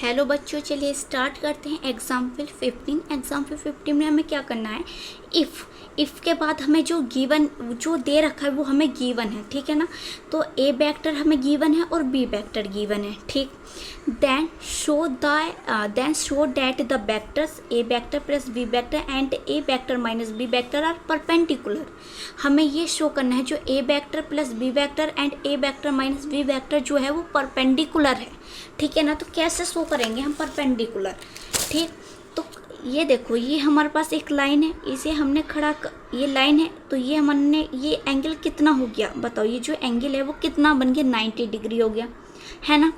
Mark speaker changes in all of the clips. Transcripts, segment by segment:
Speaker 1: Hello बच्चों, चलिए start करते हैं एग्जाम्पल 15। एग्जाम्पल 15 में हमें क्या करना है, इफ़ के बाद हमें जो गिवन जो दे रखा है वो हमें गिवन है, ठीक है ना। तो ए वेक्टर हमें गिवन है और बी वेक्टर गिवन है, ठीक। Then show that the vectors A vector plus B vector and A vector minus B vector are perpendicular. हमें ये शो करना है जो A vector plus B vector and A vector minus B vector जो है वो परपेंडिकुलर है, ठीक है ना। तो कैसे शो करेंगे हम परपेंडिकुलर, ठीक। तो ये देखो, ये हमारे पास एक लाइन है, इसे हमने ये लाइन है, तो ये हमने ये एंगल कितना हो गया बताओ। ये जो एंगल है वो कितना बन गया, 90 डिग्री हो गया, है ना।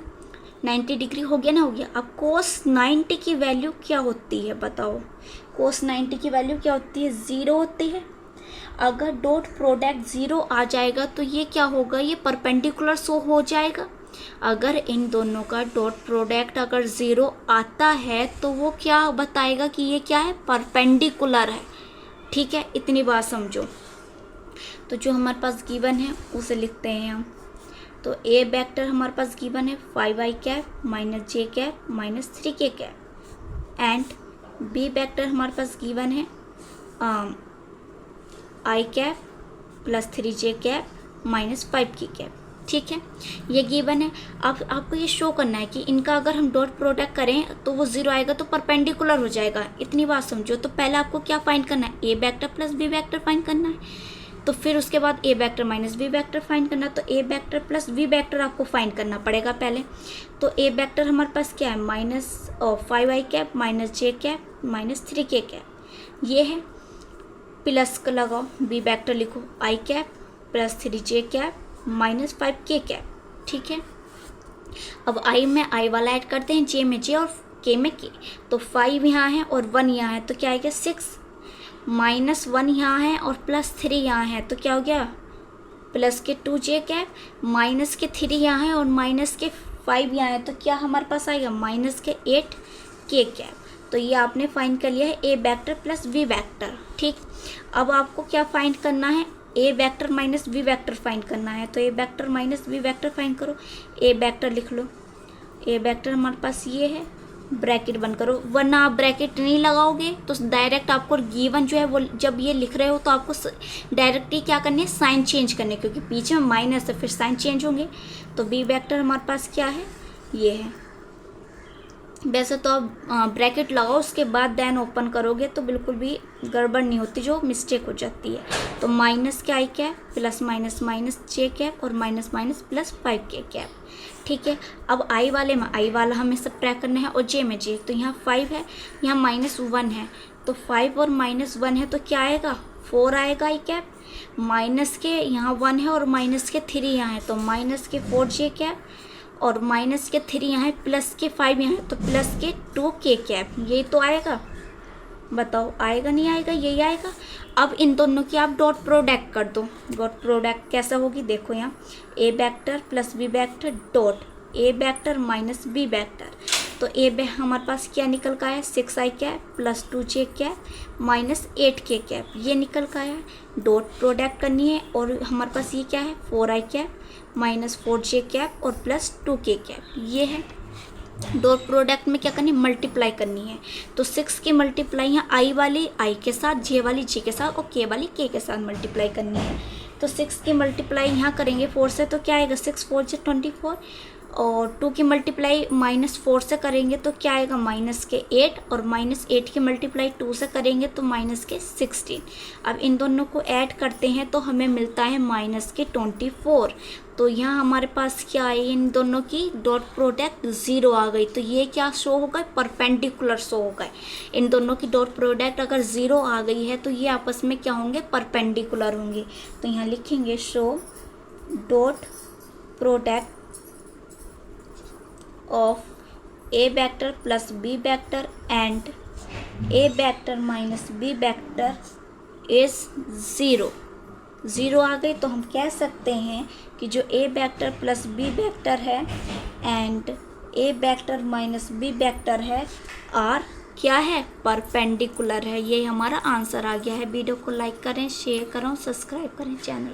Speaker 1: 90 डिग्री हो गया ना, हो गया। अब cos 90 की वैल्यू क्या होती है बताओ। cos 90 की वैल्यू क्या होती है, 0 होती है। अगर डॉट प्रोडक्ट 0 आ जाएगा तो ये क्या होगा, ये परपेंडिकुलर शो हो जाएगा। अगर इन दोनों का डॉट प्रोडक्ट अगर 0 आता है तो वो क्या बताएगा कि ये क्या है, परपेंडिकुलर है, ठीक है। इतनी बात समझो। तो जो हमारे पास गिवन है उसे लिखते हैं हम। तो ए वेक्टर हमारे पास गिवन है 5i cap minus J cap minus 3k cap and B vector हमारे पास गिवन है I cap plus 3j cap minus 5k cap, ठीक है। ये गिवन है। अब आपको ये शो करना है कि इनका अगर हम डॉट प्रोडक्ट करें तो वो 0 आएगा तो परपेंडिकुलर हो जाएगा। इतनी बात समझो। तो पहले आपको क्या फाइंड करना है, A vector plus B vector find करना है। तो फिर उसके बाद A vector minus B vector find करना। तो A vector plus B vector आपको फाइंड करना पड़ेगा पहले। तो ए वेक्टर हमारे पास क्या है, minus 5i cap minus J cap minus 3k cap, ये है। प्लस का लगाओ, बी वेक्टर लिखो I cap plus 3j cap minus 5k cap, ठीक है। अब आई में आई वाला ऐड करते हैं, जे में जे और के में के। तो 5 यहाँ है और 1 यहाँ है, तो क्या आएगा 6, माइनस 1 यहाँ है और प्लस 3 यहाँ है, तो क्या हो गया प्लस के 2j कैप माइनस के 3 यहाँ है और माइनस के 5 यहाँ है, तो क्या हमारे पास आएगा माइनस के 8k कैप। तो ये आपने फाइंड कर लिया है A vector plus B vector, ठीक। अब आपको क्या फाइंड करना है, A vector minus B vector find करना है। तो A vector minus B vector find करो। ए वेक्टर लिख लो, ए वेक्टर हमारे पास ये है, ब्रैकेट बंद करो, वरना आप ब्रैकेट नहीं लगाओगे तो डायरेक्ट आपको गिवन जो है वो जब ये लिख रहे हो तो आपको डायरेक्टली क्या करनी है, साइन चेंज करने, क्योंकि पीछे में माइनस है फिर साइन चेंज होंगे। तो बी वेक्टर हमारे पास क्या है, ये है। वैसे तो आप ब्रैकेट लगाओ उसके बाद देन ओपन करोगे तो बिल्कुल भी गड़बड़ नहीं होती, जो मिस्टेक हो जाती है। तो माइनस के आई cap plus minus minus J cap और minus minus plus 5k cap, ठीक है। अब आई वाले में आई वाला हमें सब्ट्रैक्ट करना है और जे में जे। तो यहाँ 5 है, यहाँ माइनस 1 है, तो 5 और माइनस 1 है तो क्या आएगा 4 आएगा आई कैप। माइनस के यहाँ 1 है और माइनस के 3 यहाँ है, तो माइनस के 4j कैप और माइनस के 3 यहाँ है, प्लस के 5 यहाँ है, तो प्लस के 2k कैप। ये तो आएगा, बताओ आएगा नहीं आएगा, यही आएगा। अब इन दोनों की आप डॉट प्रोडक्ट कर दो। डॉट प्रोडक्ट कैसा होगी, देखो यहाँ A vector plus B vector dot A vector minus B vector. तो ए हमारे पास क्या निकल का है, 6i cap plus 2j cap minus 8k cap, ये निकल का है। डॉट प्रोडक्ट करनी है और हमारे पास ये क्या है, 4i cap minus 4j cap और प्लस 2k कैप, ये है। डॉट प्रोडक्ट में क्या करनी है, मल्टीप्लाई करनी है। तो 6 की मल्टीप्लाई यहाँ आई वाली आई के साथ, जे वाली जे के साथ और के वाली के साथ मल्टीप्लाई करनी है। तो 6 की मल्टीप्लाई यहाँ करेंगे 4 से, तो क्या आएगा 6 4 से 24, और 2 की मल्टीप्लाई माइनस 4 से करेंगे तो क्या आएगा माइनस के 8, और माइनस 8 की मल्टीप्लाई 2 से करेंगे तो माइनस के 16। अब इन दोनों को ऐड करते हैं तो हमें मिलता है माइनस के 24। तो यहाँ हमारे पास क्या है, इन दोनों की डॉट प्रोडक्ट 0 आ गई। तो ये क्या शो होगा, परपेंडिकुलर शो होगा। इन दोनों की डॉट प्रोडक्ट अगर 0 आ गई है तो ये आपस में क्या होंगे, परपेंडिकुलर होंगे। तो यहाँ लिखेंगे show dot product of A vector plus B vector and A vector minus B vector is 0। 0 आ गई तो हम कह सकते हैं कि जो A vector plus B vector है and A vector minus B vector है आर क्या है, परपेंडिकुलर है। ये हमारा आंसर आ गया है। वीडियो को लाइक करें, शेयर करें, सब्सक्राइब करें चैनल।